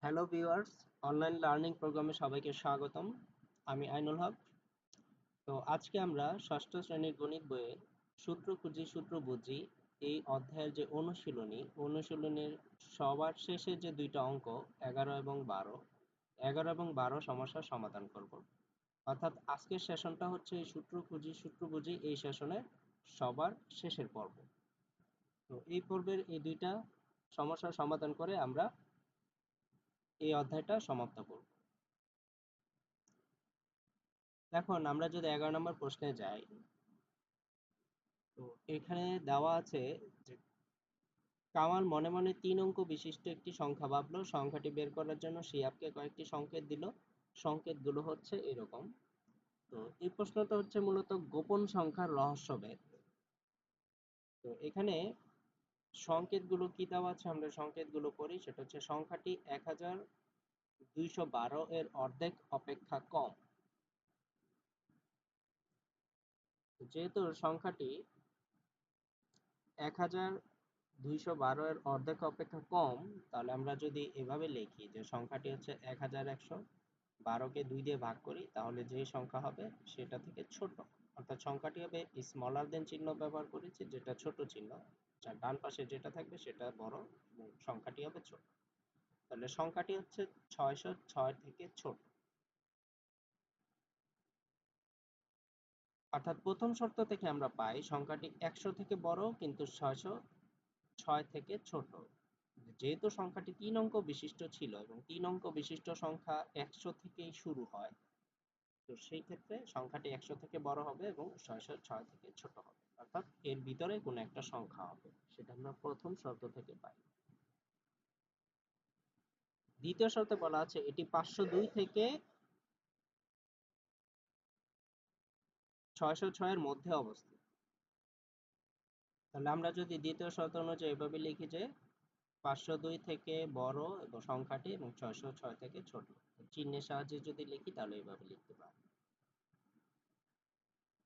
Hello viewers, online learning প্রোগ্রামে সবাইকে স্বাগতম। আমি আইনুল হক। তো আজকে আমরা ষষ্ঠ শ্রেণীর গণিত বইয়ে সূত্র খুঁজি সূত্র বুঝি এই অধ্যায়ের যে অনুশীলনীর সবার শেষে যে দুইটা অঙ্ক 11 এবং 12 সমস্যার সমাধান করব। অর্থাৎ আজকের সেশনটা হচ্ছে এই সূত্র খুঁজি সূত্র বুঝি এই সেশনের সবার শেষের পর্ব। তো এই পর্বের এই দুইটা সমস্যার সমাধান করে আমরা এই অধ্যায়টা সমাপ্ত করব। এখন আমরা যদি 11 নম্বর প্রশ্নে যাই, তো এখানে দেওয়া আছে যে কামাল মনে মনে 3 অঙ্ক বিশিষ্ট একটি সংখ্যা ভাবলো। সংখ্যাটি বের করার জন্য শিহাবকে কয়েকটি সংকেত দিল। সংকেতগুলো হচ্ছে এরকম। তো এই প্রশ্নটা হচ্ছে মূলত গোপন সংখ্যার রহস্যভেদ। তো এখানে সংকেতগুলো কি দেওয়া আছে, আমরা সংকেতগুলো পড়ি। সেটা হচ্ছে সংখ্যাটি 1212 এর অর্ধেক অপেক্ষা কম। যেহেতু সংখ্যাটি 1212 এর অর্ধেক অপেক্ষা কম, তাহলে আমরা যদি এভাবে লিখি যে সংখ্যাটি হচ্ছে 1112কে 2 দিয়ে ভাগ করি, তাহলে যে সংখ্যা হবে সেটা থেকে ছোট, অর্থাৎ সংখ্যাটি হবে স্মলার দেন চিহ্ন ব্যবহার করেছি, যেটা ছোট চিহ্ন, যার ডান পাশে যেটা থাকবে সেটা বড় এবং সংখ্যাটি হবে ছোট। তাহলে সংখ্যাটি হচ্ছে 606 থেকে ছোট। অর্থাৎ প্রথম শর্ত থেকে আমরা পাই সংখ্যাটি 100 থেকে বড় কিন্তু 606 থেকে ছোট। যেহেতু সংখ্যাটি 3 অঙ্ক বিশিষ্ট ছিল এবং 3 অঙ্ক বিশিষ্ট সংখ্যা 100 থেকেই শুরু হয়, তো সেই ক্ষেত্রে সংখ্যাটি 100 থেকে বড় হবে এবং 606 থেকে ছোট হবে, অর্থাৎ এর ভিতরে কোনো একটা সংখ্যা হবে। সেটা আমরা প্রথম শর্ত থেকে পাই। দ্বিতীয় শর্তে বলা আছে এটি 502 থেকে 606 এর মধ্যে অবস্থিত। তাহলে আমরা যদি দ্বিতীয় শর্ত অনুযায়ী এভাবে লিখি যে 502 থেকে বড় এবং সংখ্যাটি এবং 606 থেকে ছোট, চিহ্নের সাহায্যে যদি লিখি তাহলে এইভাবে লিখতে পারি।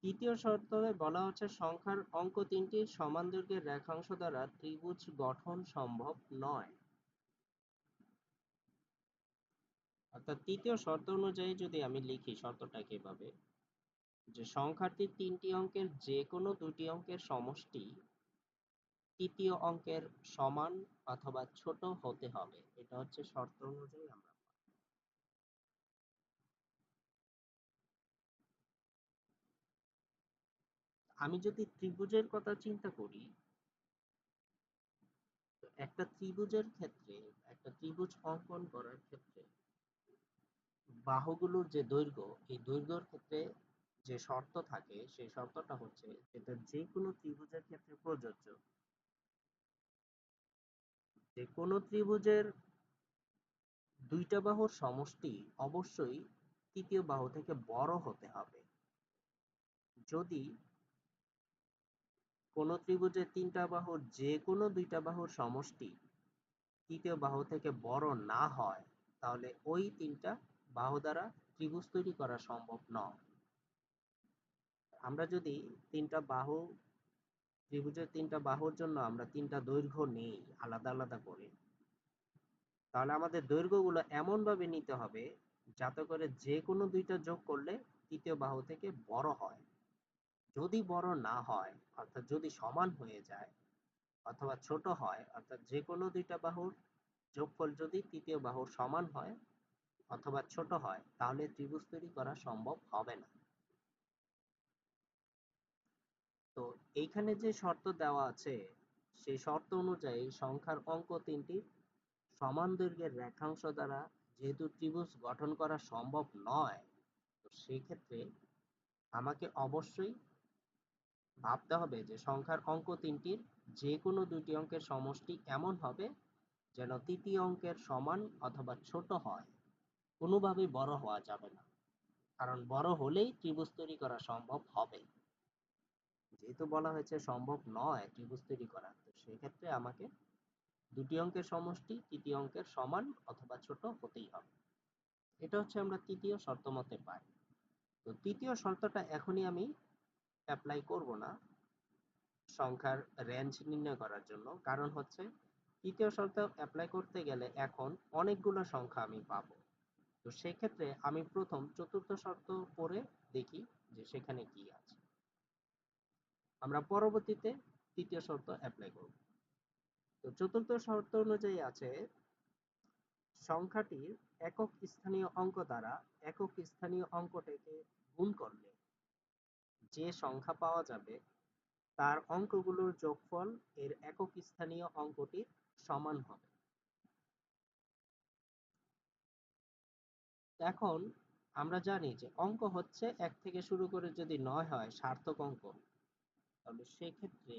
তৃতীয় শর্তে বলা হচ্ছে সংখ্যার অঙ্ক তিনটির সমান দৈর্ঘ্যের রেখাংশ দ্বারা ত্রিভুজ গঠন সম্ভব নয়। অর্থাৎ তৃতীয় শর্ত অনুযায়ী যদি আমি লিখি শর্তটাকে এভাবে, যে সংখ্যাটির তিনটি অঙ্কের যে কোনো দুটি অঙ্কের সমষ্টি তৃতীয় অঙ্কের সমান অথবা ছোট হতে হবে। এটা হচ্ছে শর্ত অনুযায়ী আমরা। আমি যদি ত্রিভুজের কথা চিন্তা করি, তো একটা ত্রিভুজের ক্ষেত্রে, একটা ত্রিভুজ অঙ্কন করার ক্ষেত্রে বাহুগুলোর যে দৈর্ঘ্য, এই দৈর্ঘ্যের ক্ষেত্রে যে শর্ত থাকে সেই শর্তটা হচ্ছে এটা যে কোনো ত্রিভুজের ক্ষেত্রে প্রযোজ্য। যে কোনো ত্রিভুজের দুইটা বাহুর সমষ্টি অবশ্যই তৃতীয় বাহু থেকে বড় হতে হবে। যদি কোনো ত্রিভুজের তিনটা বাহুর যে কোনো দুইটা বাহুর সমষ্টি তৃতীয় বাহু থেকে বড় না হয়, তাহলে ওই তিনটা বাহু দ্বারা ত্রিভুজ তৈরি করা সম্ভব নয়। আমরা যদি তিনটা বাহু, ত্রিভুজের তিনটা বাহুর জন্য আমরা তিনটা দৈর্ঘ্য নেই আলাদা আলাদা করে, তাহলে আমাদের দৈর্ঘ্যগুলো এমন ভাবে নিতে হবে যাতে করে যে কোনো দুইটা যোগ করলে তৃতীয় বাহু থেকে বড় হয়। যদি বড় না হয়, অর্থাৎ যদি সমান হয়ে যায় অথবা ছোট হয়, অর্থাৎ যে কোনো দুইটা বাহুর যোগফল যদি তৃতীয় বাহুর সমান হয় অথবা ছোট হয়, তাহলে ত্রিভুজ তৈরি করা সম্ভব হবে না। তো এইখানে যে শর্ত দেওয়া আছে সেই শর্ত অনুযায়ী সংখ্যার অঙ্ক তিনটি সমান দৈর্ঘ্যের রেখাংশ দ্বারা যেহেতু ত্রিভুজ গঠন করা সম্ভব নয়, তো সেই ক্ষেত্রে আমাকে অবশ্যই ভাবতে হবে যে সংখ্যার অঙ্ক তিনটির যে কোনো দুইটি অঙ্কের সমষ্টি এমন হবে যেন তৃতীয় অঙ্কের সমান অথবা ছোট হয়, কোনোভাবেই বড় হওয়া যাবে না, কারণ বড় হলেই ত্রিভুজ তৈরি করা সম্ভব হবে। যেহেতু বলা হয়েছে সম্ভব নয় ত্রিভুজ তৈরি করা, তো সেক্ষেত্রে আমাকে দুটি অঙ্কের সমষ্টি তৃতীয় অঙ্কের সমান অথবা ছোট হতেই হবে। এটা হচ্ছে আমরা তৃতীয় শর্ত মতে পাই। তো তৃতীয় শর্তটা এখনই আমি অ্যাপ্লাই করব না সংখ্যার রেঞ্জ নির্ণয় করার জন্য, কারণ হচ্ছে তৃতীয় শর্ত অ্যাপ্লাই করতে গেলে এখন অনেকগুলো সংখ্যা আমি পাবো। তো সেক্ষেত্রে আমি প্রথম চতুর্থ শর্ত পড়ে দেখি যে সেখানে কি আছে। আমরা পরবর্তীতে তৃতীয় শর্ত অ্যাপ্লাই করব। তো চতুর্থ শর্ত অনুযায়ী আছে সংখ্যাটির একক স্থানীয় অঙ্ক দ্বারা একক স্থানীয় অঙ্কটাকে গুণ করলে যে সংখ্যা পাওয়া যাবে তার অঙ্কগুলোর যোগফল এর একক স্থানীয় অঙ্কটির সমান হবে। এখন আমরা জানি যে অঙ্ক হচ্ছে ১ থেকে শুরু করে যদি ৯ হয় সার্থক অঙ্ক, তাহলে সেক্ষেত্রে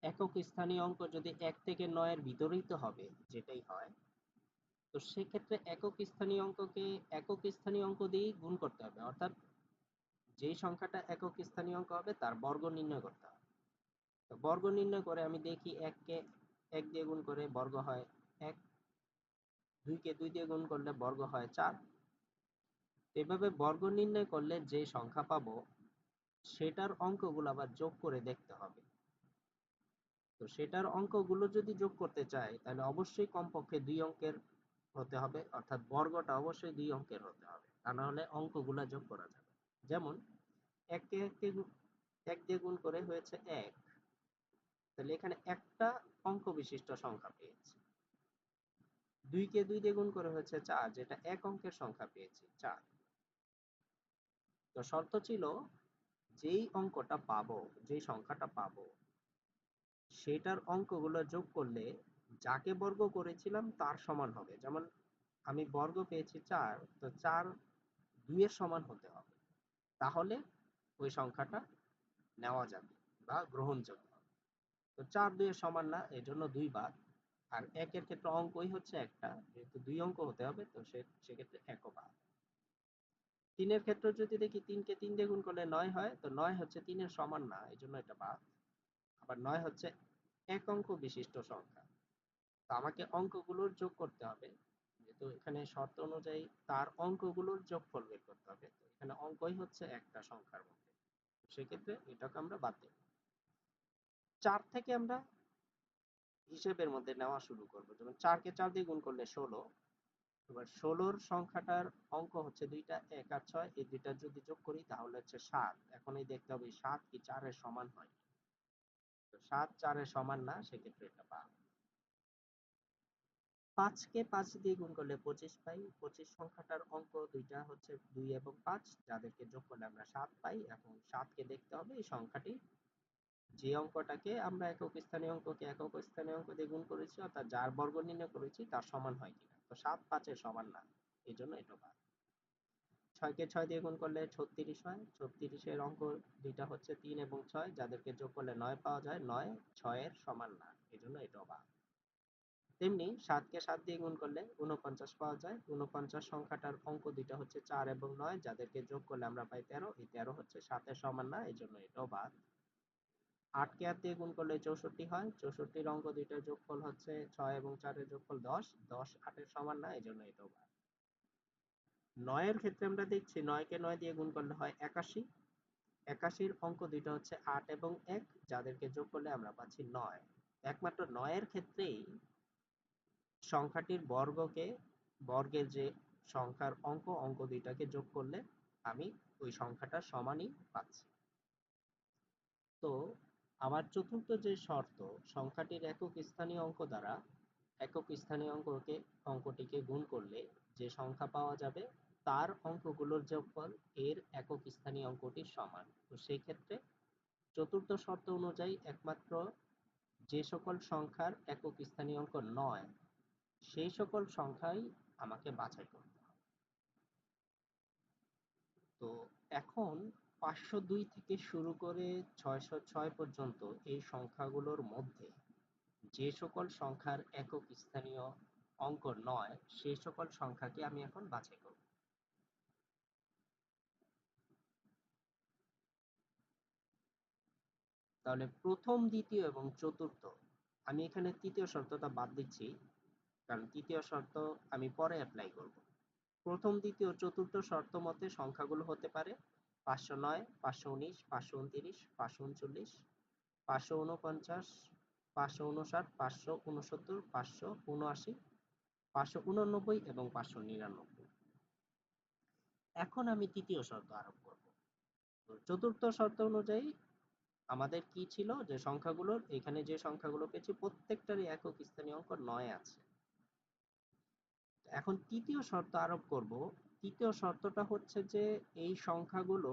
একক স্থানীয় অঙ্ক যদি ১ থেকে ৯ এর বিপরীত হবে, যেটাই হয়, তো সেক্ষেত্রে একক স্থানীয় অঙ্ককে একক স্থানীয় অঙ্ক দিয়েই গুণ করতে হবে। অর্থাৎ যেই সংখ্যাটা একক স্থানীয় অঙ্ক হবে তার বর্গ নির্ণয় করতে হবে। তো বর্গ নির্ণয় করে আমি দেখি ১ কে ১ দিয়ে গুণ করে বর্গ হয় ১, ২ কে ২ দিয়ে গুণ করলে বর্গ হয় ৪। এভাবে বর্গ নির্ণয় করলে যে সংখ্যা পাবো সেটার অঙ্কগুলো আবার যোগ করে দেখতে হবে। তো সেটার অঙ্কগুলো যদি যোগ করতে চাই তাহলে অবশ্যই কমপক্ষে ২ অঙ্কের হতে হবে, অর্থাৎ বর্গটা অবশ্যই ২ অঙ্কের হতে হবে, তা না হলে অঙ্কগুলো যোগ করা যাবে। যেমন ১ কে ১ দিয়ে গুণ করে হয়েছে ১, তাহলে এখানে একটা অঙ্ক বিশিষ্ট সংখ্যা পেয়েছি। ২ কে ২ দিয়ে গুণ করে হয়েছে ৪, যেটা এক অঙ্কের সংখ্যা পেয়েছি ৪। তো শর্ত ছিল যেই অঙ্কটা পাবো, যেই সংখ্যাটা পাবো সেটার অঙ্কগুলো যোগ করলে যাকে বর্গ করেছিলাম তার সমান হবে। যেমন আমি বর্গ পেয়েছি ৪, তো ৪ ২ এর সমান হতে হবে, তাহলে ওই সংখ্যাটা নেওয়া যাবে বা গ্রহণযোগ্য হবে। তো ৪ ২ এর সমান না, এই জন্য ২ বাদ। আর ১ এর ক্ষেত্রে অঙ্কই হচ্ছে একটা, যেহেতু ২ অঙ্ক হতে হবে, তো সেক্ষেত্রে ১ ও বাদ। ৩ এর ক্ষেত্রে যদি দেখি ৩ কে ৩ দিয়ে গুণ করলে ৯ হয়, তো ৯ হচ্ছে ৩ এর সমান না, এই জন্য এটা বাদ। আবার ৯ হচ্ছে এক অঙ্ক বিশিষ্ট সংখ্যা, তো আমাকে অঙ্কগুলোর যোগ করতে হবে। যেহেতু এখানে শর্ত অনুযায়ী তার অঙ্কগুলোর যোগফল বের করতে হবে, তো এখানে অঙ্কই হচ্ছে একটা সংখ্যার মধ্যে, সেক্ষেত্রে এটাকে আমরা বাদ দেব। ৪ থেকে আমরা হিসেবের মধ্যে নেওয়া শুরু করব। যেমন ৪ কে ৪ দিয়ে গুণ করলে ১৬, এবার ১৬ সংখ্যাটার অঙ্ক হচ্ছে দুইটা ১ আর ৬, এই দুইটা যদি যোগ করি তাহলে হচ্ছে ৭। এখন এই দেখতে হবে ৭ কি ৪ এর সমান হয়, তো ৭ ৪ এর সমান না, সেক্ষেত্রে এটা বাদ। ৫ কে ৫ দিয়ে গুণ করলে ২৫ পাই। ২৫ সংখ্যাটার অঙ্ক দুইটা হচ্ছে ২ এবং ৫, যাদেরকে যোগ করলে আমরা ৭ পাই। এখন ৭ কে দেখতে হবে এই সংখ্যাটি যে অঙ্কটাকে আমরা একক স্থানীয় অঙ্ককে একক স্থানীয় অঙ্ক দিয়ে গুণ করেছি, অর্থাৎ যার বর্গ নির্ণয় করেছি তার সমান হয় কিনা। তো ৭ ৫ এর সমান না, এই জন্য এটা বাদ। ৬ কে ৬ দিয়ে গুণ করলে ৩৬ হয়। ৩৬ এর অঙ্ক দুইটা হচ্ছে ৩ এবং ৬, যাদেরকে যোগ করলে ৯ পাওয়া যায়। ৯ ৬ এর সমান না, এই জন্য এটাও বাদ। তেমনি ৭ কে ৭ দিয়ে গুণ করলে ৪৯ পাওয়া যায়। ৪৯ সংখ্যাটার অঙ্ক দুইটা হচ্ছে ৪ এবং ৯, যাদেরকে যোগ করলে আমরা পাই ১৩। এই ১৩ হচ্ছে ৭ এর সমান না, এই জন্য এটাও বাদ। ৮ কে ৮ দিয়ে গুণ করলে ৬৪ হয়। ৬৪ অঙ্ক দুইটার যোগফল হচ্ছে ৬ এবং ৪ এর যোগফল ১০। ১০ ৮ এর সমান না, এই জন্য এটাও বাদ। ৯ এর ক্ষেত্রে আমরা দেখছি ৯ কে ৯ দিয়ে গুণ করলে হয় ৮১। ৮১ অঙ্ক দুইটা হচ্ছে ৮ এবং ১, যাদেরকে যোগ করলে আমরা পাচ্ছি ৯। একমাত্র ৯ এর ক্ষেত্রেই সংখ্যাটির বর্গের যে সংখ্যার অঙ্ক দুইটাকে যোগ করলে আমি ওই সংখ্যাটার সমানই পাচ্ছি। তো আমার চতুর্থ যে শর্ত, সংখ্যাটির একক স্থানীয় অঙ্ক দ্বারা একক স্থানীয় অঙ্কটিকে গুণ করলে যে সংখ্যা পাওয়া যাবে তার অঙ্কগুলোর যোগফল এর একক স্থানীয় অঙ্কটির সমান। তো সেই ক্ষেত্রে চতুর্থ শর্ত অনুযায়ী একমাত্র যে সকল সংখ্যার একক স্থানীয় অঙ্ক নয় সেই সকল সংখ্যাই আমাকে বাছাই করতে হবে। তো এখন ৫০২ থেকে শুরু করে ৬০৬ পর্যন্ত এই সংখ্যাগুলোর মধ্যে যে সকল সংখ্যার একক স্থানীয় অঙ্ক নয় সেই সকল সংখ্যাকে আমি এখন বাছাই করব। তাহলে প্রথম, দ্বিতীয় এবং চতুর্থ, আমি এখানে তৃতীয় শর্তটা বাদ দিচ্ছি, কারণ তৃতীয় শর্ত আমি পরে অ্যাপ্লাই করব। প্রথম, দ্বিতীয়, চতুর্থ শর্ত মতে সংখ্যাগুলো হতে পারে ৫০৯, ৫১৯, ৫২৯, ৫৩৯, ৫৪৯, 559, 569, 579, 589 এবং 599। এখন আমি তৃতীয় শর্ত আরোপ করব। তো চতুর্থ শর্ত অনুযায়ী আমাদের কি ছিল, যে সংখ্যাগুলোর এখানে যে সংখ্যাগুলো পেয়েছি প্রত্যেকটারই একক স্থানীয় অঙ্ক 9 আছে। এখন তৃতীয় শর্ত আরোপ করব। তৃতীয় শর্তটা হচ্ছে যে এই সংখ্যাগুলো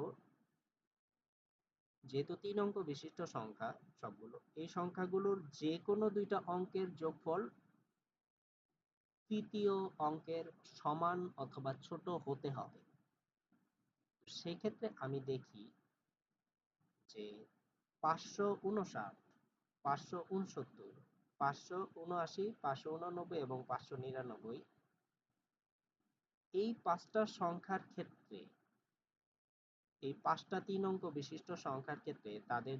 যেহেতু 3 অঙ্ক বিশিষ্ট সংখ্যা সবগুলো, এই সংখ্যাগুলোর যে কোনো দুইটা অঙ্কের যোগফল তৃতীয় অঙ্কের সমান অথবা ছোট হতে হবে। সেক্ষেত্রে আমি দেখি যে 559, 569, 579, 589 এবং 599, এই পাঁচটা সংখ্যার ক্ষেত্রে, এই পাঁচটা 3 অঙ্ক বিশিষ্ট সংখ্যার ক্ষেত্রে তাদের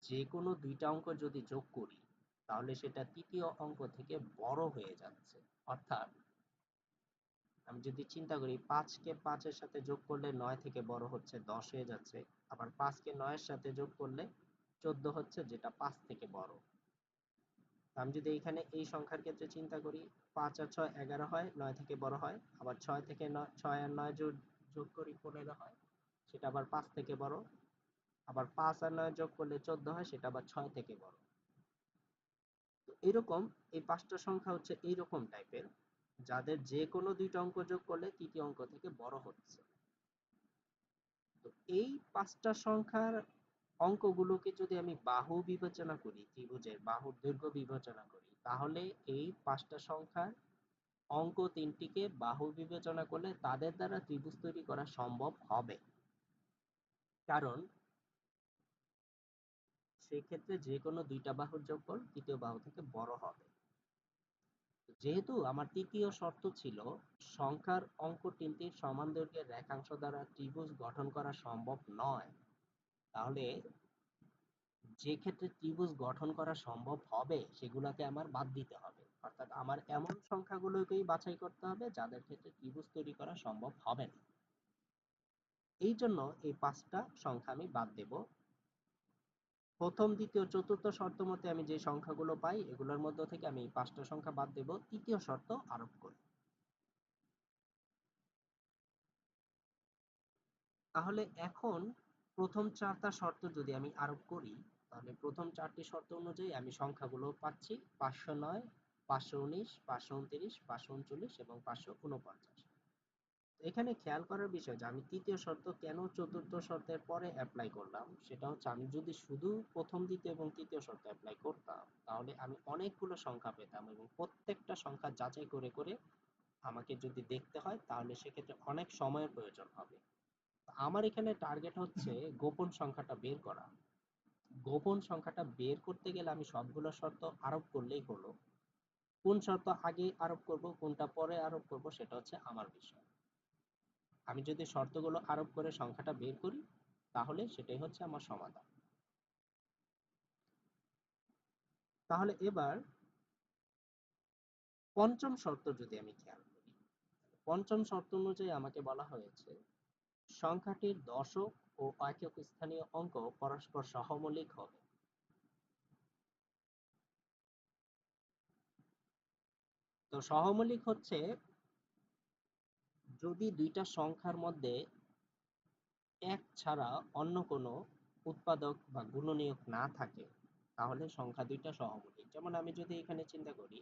যে কোনো দুইটা অঙ্ক যদি যোগ করি তাহলে সেটা তৃতীয় অঙ্ক থেকে বড় হয়ে যাচ্ছে। অর্থাৎ আমি যদি চিন্তা করি 5 কে 5 এর সাথে যোগ করলে 9 থেকে বড় হচ্ছে 10 হয়ে যাচ্ছে, আবার 5 কে 9 এর সাথে যোগ করলে 14 হচ্ছে, যেটা 5 থেকে বড়। আমি যদি এখানে এই সংখ্যার ক্ষেত্রে চিন্তা করি 5 আর 6 11 হয়, 9 থেকে বড় হয়, আবার 6 থেকে 9, 6 আর 9 যোগ করি 15 হয়, সেটা আবার 5 থেকে বড়, আবার 5 আর 9 যোগ করলে 14 হয়, সেটা আবার 6 থেকে বড়। তো এরকম এই পাঁচটা সংখ্যা হচ্ছে এইরকম টাইপের, যাদের যে কোনো দুইটা অঙ্ক যোগ করলে তৃতীয় অঙ্ক থেকে বড় হচ্ছে। তো এই পাঁচটা সংখ্যার অঙ্কগুলোকে যদি আমি বাহু বিবেচনা করি, ত্রিভুজের বাহুর দৈর্ঘ্য বিবেচনা করি, তাহলে এই পাঁচটা সংখ্যার অঙ্ক তিনটিকে বাহু বিবেচনা করলে তাদের দ্বারা ত্রিভুজ তৈরি করা সম্ভব হবে। কারণ সেক্ষেত্রে যে কোনো দুইটা বাহুর যোগফল তৃতীয় বাহু থেকে বড় হবে। যেহেতু আমার তৃতীয় শর্ত ছিল সংখ্যার অঙ্ক তিনটির সমান দৈর্ঘ্যের রেখাংশ দ্বারা ত্রিভুজ গঠন করা সম্ভব নয়, তাহলে যে ক্ষেত্রে ত্রিভুজ গঠন করা সম্ভব হবে সেগুলোকে আমার বাদ দিতে হবে। অর্থাৎ আমার এমন সংখ্যাগুলোকেই বাছাই করতে হবে যাদের ক্ষেত্রে ত্রিভুজ তৈরি করা সম্ভব হবে না। এই জন্য এই পাঁচটা সংখ্যা আমি বাদ দেব। প্রথম, দ্বিতীয়, চতুর্থ শর্ত মতে আমি যে সংখ্যাগুলো পাই এগুলোর মধ্য থেকে আমি এই পাঁচটা সংখ্যা বাদ দেব, তৃতীয় শর্ত আরোপ করি। তাহলে এখন প্রথম চারটা শর্ত যদি আমি আরোপ করি, তাহলে প্রথম চারটি শর্ত অনুযায়ী আমি সংখ্যাগুলো পাচ্ছি 509, 519, 529, 539 এবং 549। এখানে খেয়াল করার বিষয় যে আমি তৃতীয় শর্ত কেন চতুর্থ শর্তের পরে অ্যাপ্লাই করলাম, সেটা হচ্ছে আমি যদি শুধু প্রথম, দ্বিতীয় এবং তৃতীয় শর্ত অ্যাপ্লাই করতাম তাহলে আমি অনেকগুলো সংখ্যা পেতাম এবং প্রত্যেকটা সংখ্যা যাচাই করে করে আমাকে যদি দেখতে হয় তাহলে সেক্ষেত্রে অনেক সময়ের প্রয়োজন হবে। আমার এখানে টার্গেট হচ্ছে গোপন সংখ্যাটা বের করা। গোপন সংখ্যাটা বের করতে গেলে আমি সবগুলো শর্ত আরোপ করলেই হলো। কোন শর্ত আগে আরোপ করব, কোনটা পরে আরোপ করব, সেটা হচ্ছে আমার বিষয়। আমি যদি শর্তগুলো আরোপ করে সংখ্যাটা বের করি তাহলে সেটাই হচ্ছে আমার সমাধান। তাহলে এবার পঞ্চম শর্ত যদি আমি খেয়াল করি, পঞ্চম শর্ত অনুযায়ী আমাকে বলা হয়েছে সংখ্যাটির দশক ও একক স্থানীয় অঙ্ক পরস্পর সহমৌলিক হবে। তো সহমৌলিক হচ্ছে যদি দুইটা সংখ্যার মধ্যে এক ছাড়া অন্য কোনো উৎপাদক বা গুণনীয়ক না থাকে তাহলে সংখ্যা দুইটা সহমৌলিক। যেমন আমি যদি এখানে চিন্তা করি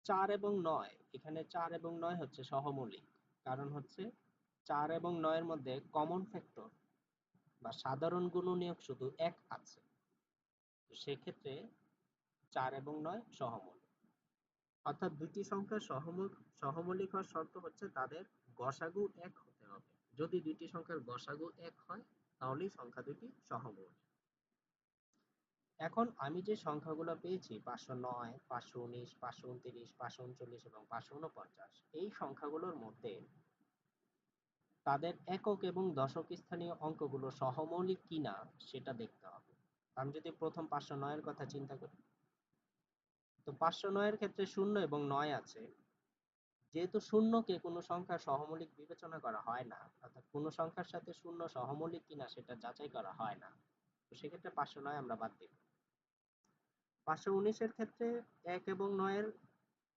4 এবং 9, এখানে 4 এবং 9 হচ্ছে সহমৌলিক, কারণ হচ্ছে 4 এবং 9 এর মধ্যে কমন ফ্যাক্টর বা সাধারণ গুণনীয়ক শুধু এক আছে। তো সেক্ষেত্রে 4 এবং 9 সহমৌলিক। অর্থাৎ দুইটি সংখ্যা সহমৌলিক হওয়ার শর্ত হচ্ছে তাদের গসাগু এক হতে হবে। যদি দুইটি সংখ্যার গসাগু এক হয় তাহলেই সংখ্যা দুটি সহমৌলিক। এখন আমি যে সংখ্যাগুলো পেয়েছি 509, 519, 529, 539 এবং 549, এই সংখ্যাগুলোর মধ্যে তাদের একক এবং দশক স্থানীয় অঙ্কগুলো সহমৌলিক কিনা সেটা দেখতে হবে। আমি যদি প্রথম 509 এর কথা চিন্তা করি, তো 509 এর ক্ষেত্রে 0 এবং 9 আছে, যেহেতু শূন্যকে কোনো সংখ্যার সহমৌলিক বিবেচনা করা হয় না, অর্থাৎ কোনো সংখ্যার সাথে শূন্য সহমৌলিক কিনা সেটা যাচাই করা হয় না, তো সেক্ষেত্রে 509 আমরা বাদ দিব। 519-এর ক্ষেত্রে 1 এবং 9-এর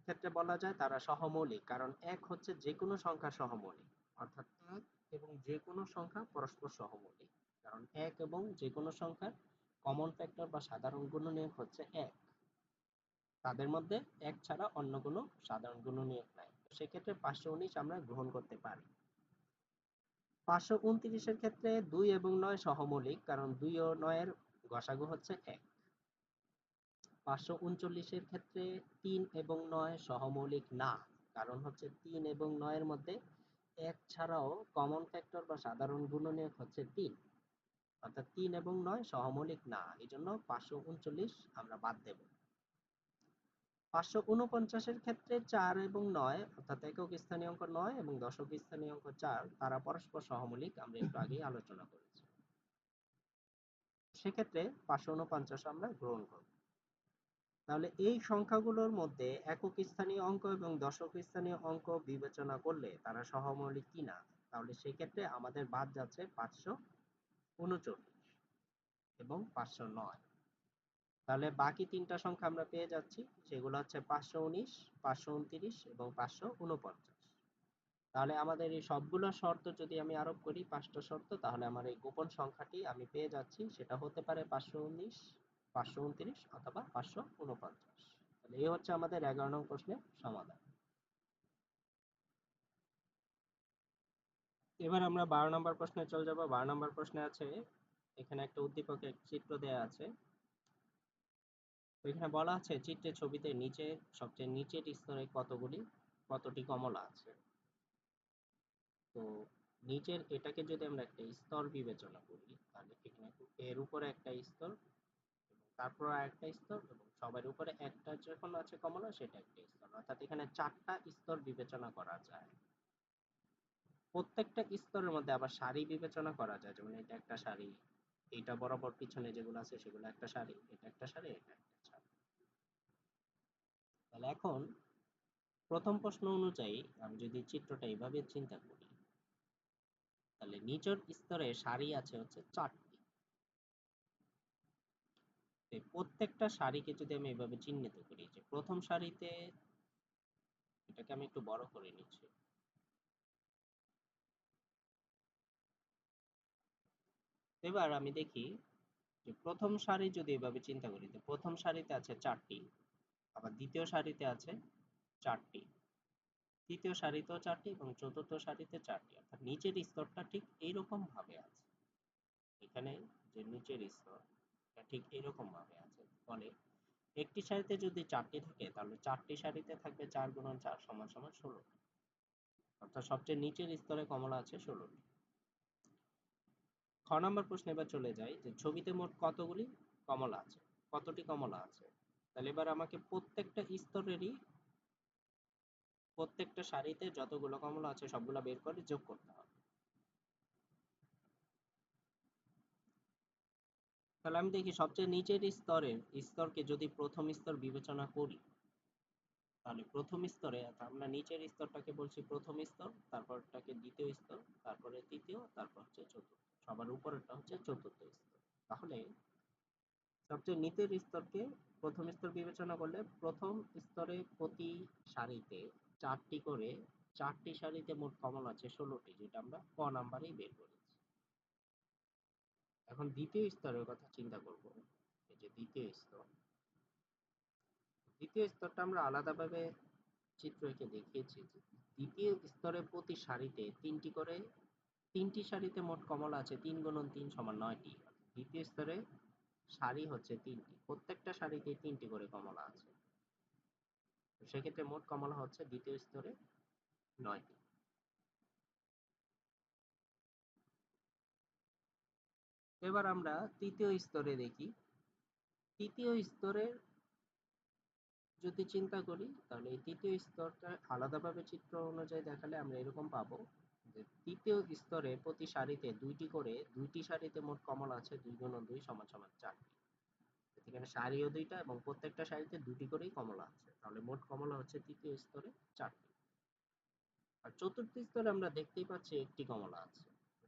ক্ষেত্রে বলা যায় তারা সহমৌলিক, কারণ 1 হচ্ছে যে কোনো সংখ্যার সহমৌলিক, অর্থাৎ 1 এবং যে কোনো সংখ্যা পরস্পর সহমৌলিক, কারণ 1 এবং যে কোনো সংখ্যার কমন ফ্যাক্টর বা সাধারণ গুণনীয়ক হচ্ছে 1, তাদের মধ্যে 1 ছাড়া অন্য কোনো সাধারণ গুণনীয়ক নাই, তো সেক্ষেত্রে 519 আমরা গ্রহণ করতে পারি। 529-এর ক্ষেত্রে 2 এবং 9 সহমৌলিক, কারণ 2 ও 9 এর গসাগু হচ্ছে 1। 539-এর ক্ষেত্রে 3 এবং 9 সহমৌলিক না, কারণ হচ্ছে 3 এবং 9 এর মধ্যে 1 ছাড়াও কমন ফ্যাক্টর বা সাধারণ গুণনীয়ক হচ্ছে 3, অর্থাৎ 3 এবং 9 সহমৌলিক না, এই জন্য 539 আমরা বাদ দেব। 549-এর ক্ষেত্রে 4 এবং 9, অর্থাৎ একক স্থানীয় অঙ্ক 9 এবং দশক স্থানীয় অঙ্ক 4, তারা পরস্পর সহমৌলিক, আমরা একটু আগেই আলোচনা করেছি, সেক্ষেত্রে 549 আমরা গ্রহণ করব। তাহলে এই সংখ্যাগুলোর মধ্যে একক স্থানীয় অঙ্ক এবং দশক স্থানীয় অঙ্ক বিবেচনা করলে তারা সহমৌলিক কিনা, তাহলে সেক্ষেত্রে আমাদের বাদ যাচ্ছে 539 এবং 509। তাহলে বাকি তিনটা সংখ্যা আমরা পেয়ে যাচ্ছি, সেগুলো হচ্ছে 519, 529 এবং 549। তাহলে আমাদের এই সবগুলো শর্ত যদি আমি আরোপ করি, 5টা শর্ত, তাহলে আমার এই গোপন সংখ্যাটি আমি পেয়ে যাচ্ছি, সেটা হতে পারে 519, 529 অথবা 549। তাহলে এই হচ্ছে আমাদের 11 নং প্রশ্নের সমাধান। এবার আমরা 12 নম্বর প্রশ্নে চলে যাব। 12 নম্বর প্রশ্নে আছে, এখানে একটা উদ্দীপকের চিত্র দেয়া আছে। তো এখানে বলা আছে চিত্রের ছবিতে নিচে সবচেয়ে নিচের স্তরে কতটি কমলা আছে। তো নিচের এটাকে যদি আমরা একটা স্তর বিবেচনা করি, তাহলে এখানে এর উপরে একটা স্তর এবং তারপর আরেকটা স্তর এবং সবার উপরে একটা যখন আছে কমলা সেটা একটা স্তর, অর্থাৎ এখানে 4টা স্তর বিবেচনা করা যায়। প্রত্যেকটা স্তরের মধ্যে আবার সারি বিবেচনা করা যায়, যেমন এটা একটা সারি, এইটা বরাবর পিছনে যেগুলো আছে সেগুলো একটা সারি, এটা একটা সারি, এটা একটা সারি। তাহলে এখন প্রথম প্রশ্ন অনুযায়ী আমি যদি চিত্রটা এইভাবে চিন্তা করি, তাহলে নিচের স্তরে সারি আছে হচ্ছে 4টি। এই প্রত্যেকটা সারিকে যদি আমি এভাবে চিহ্নিত করি, যে প্রথম সারিতে, এটাকে আমি একটু বড় করে নিচ্ছি, এবার আমি দেখি যে প্রথম সারি যদি এভাবে চিন্তা করি, তো প্রথম সারিতে আছে 4টি, আবার দ্বিতীয় সারিতে আছে 4টি, তৃতীয় সারিতেও 4টি এবং চতুর্থ সারিতে 4টি, অর্থাৎ নিচের স্তরটা ঠিক এইরকম ভাবে আছে। এখানে যে নিচের স্তর এটা ঠিক এইরকম ভাবে আছে, ফলে একটি সারিতে যদি 4টি থাকে, তাহলে 4টি সারিতে থাকবে 4 গুণন 4 সমান সমান 16টি, অর্থাৎ সবচেয়ে নিচের স্তরে কমলা আছে 16টি। খ নম্বর প্রশ্নে এবার চলে যাই, যে ছবিতে মোট কতগুলি কমলা আছে, কতটি কমলা আছে। তাহলে এবার আমাকে প্রত্যেকটা স্তরেরই প্রত্যেকটা সারিতে যতগুলো কমলা আছে সবগুলা বের করে যোগ করতে হবে। তাহলে আমি দেখি সবচেয়ে নিচের স্তরকে যদি প্রথম স্তর বিবেচনা করি, তাহলে প্রথম স্তরে, আমরা নিচের স্তরটাকে বলছি প্রথম স্তর, তারপরটাকে দ্বিতীয় স্তর, তারপরে তৃতীয়, তারপর হচ্ছে চতুর্থ, সবার উপরেরটা হচ্ছে চতুর্থ স্তর। তাহলে সবচেয়ে নিচের স্তরকে প্রথম স্তর বিবেচনা করলে প্রথম স্তরে প্রতি সারিতে 4টি করে, 4টি সারিতে মোট কমলা আছে 16টি, যেটা আমরা ক নাম্বারেই বের করেছি। এখন দ্বিতীয় স্তরের কথা চিন্তা করব, এই যে দ্বিতীয় স্তরটা আমরা আলাদাভাবে চিত্র এঁকে দেখিয়েছি, যে দ্বিতীয় স্তরে প্রতি সারিতে 3টি সারিতে মোট কমলা আছে 3 গুণন 3 সমান 9টি। দ্বিতীয় স্তরে সারি হচ্ছে 3টি, প্রত্যেকটা সারিতে 3টি করে কমলা আছে, তো সেক্ষেত্রে মোট কমলা হচ্ছে দ্বিতীয় স্তরে 9টি। এবার আমরা তৃতীয় স্তরে দেখি। তৃতীয় স্তরের যদি চিন্তা করি, তাহলে এই তৃতীয় স্তরটা আলাদাভাবে চিত্র অনুযায়ী দেখালে আমরা এরকম পাবো, যে তৃতীয় স্তরে প্রতি সারিতে 2টি সারিতে মোট কমলা আছে 2 গুণন 2 সমান সমান 4টি। এখানে সারিও 2টা এবং প্রত্যেকটা সারিতে 2টি করেই কমলা আছে, তাহলে মোট কমলা হচ্ছে তৃতীয় স্তরে 4টি। আর চতুর্থ স্তরে আমরা দেখতেই পাচ্ছি একটি কমলা আছে।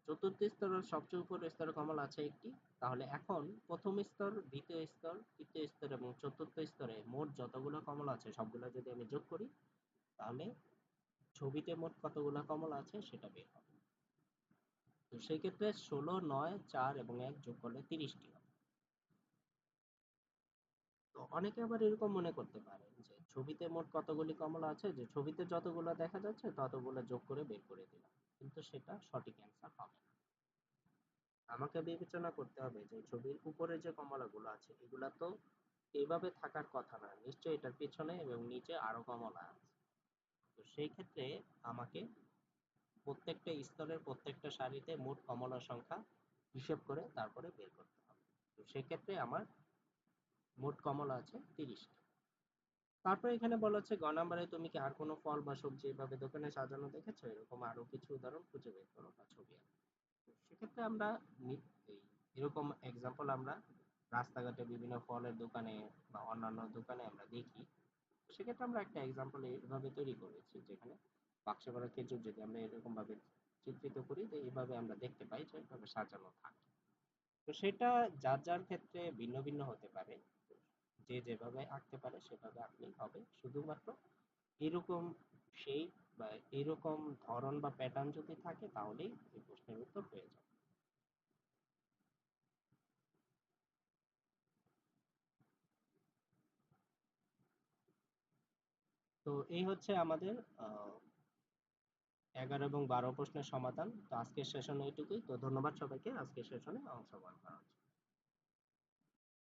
চতুর্থ স্তরের সবচেয়ে উপরের স্তরে কমলা আছে একটি। তাহলে এখন প্রথম স্তর, দ্বিতীয় স্তর, তৃতীয় স্তর এবং চতুর্থ স্তরে মোট যতগুলো কমলা আছে সবগুলো যদি আমি যোগ করি, তাহলে ছবিতে মোট কতগুলো কমলা আছে সেটা বের হবে। তো সেই ক্ষেত্রে 16, 9, 4 এবং 1 যোগ করলে 30টি হবে। তো অনেকে আবার এরকম মনে করতে পারে যে ছবিতে মোট কতগুলি কমলা আছে, যে ছবিতে যতগুলো দেখা যাচ্ছে ততগুলো যোগ করে বের করে দিলাম, কিন্তু সেটা সঠিক অ্যান্সার হবে না। আমাকে বিবেচনা করতে হবে যে ছবির উপরে যে কমলাগুলো আছে এগুলা তো এইভাবে থাকার কথা না, নিশ্চয়ই এটার পিছনে এবং নিচে আরো কমলা আছে। তো সেই ক্ষেত্রে আমাকে প্রত্যেকটা স্তরের প্রত্যেকটা সারিতে মোট কমলার সংখ্যা হিসেব করে তারপরে বের করতে হবে। তো সেক্ষেত্রে আমার মোট কমলা আছে 30টি। তারপরে এখানে বলা হচ্ছে গ নাম্বারে, তুমি কি আর কোনো ফল বা সবজি এভাবে দোকানে সাজানো দেখেছো? এরকম আরো কিছু উদাহরণ খুঁজে বের করো বা ছবি আঁকো। তো সেক্ষেত্রে আমরা এরকম এক্সাম্পল আমরা রাস্তাঘাটে বিভিন্ন ফলের দোকানে বা অন্যান্য দোকানে আমরা দেখি। সেক্ষেত্রে আমরা একটা এক্সাম্পল এইভাবে তৈরি করেছি, যেখানে বাক্সে ভরা খেজুর যদি আমরা এরকম ভাবে চিত্রিত করি, তো এইভাবে আমরা দেখতে পাই যে এভাবে সাজানো থাকে। তো সেটা যার যার ক্ষেত্রে ভিন্ন ভিন্ন হতে পারে। যে যেভাবে আঁকতে পারে সেভাবে আঁকলেই হবে। শুধুমাত্র এরকম শেপ বা এরকম ধরন বা প্যাটার্ন যদি থাকে তাহলেই এই প্রশ্নের উত্তর হয়ে যাবে। তো এই হচ্ছে আমাদের 11 এবং 12 প্রশ্নের সমাধান। তো আজকের সেশন এইটুকুই। তো ধন্যবাদ সবাইকে আজকের সেশনে অংশগ্রহণ করার জন্য।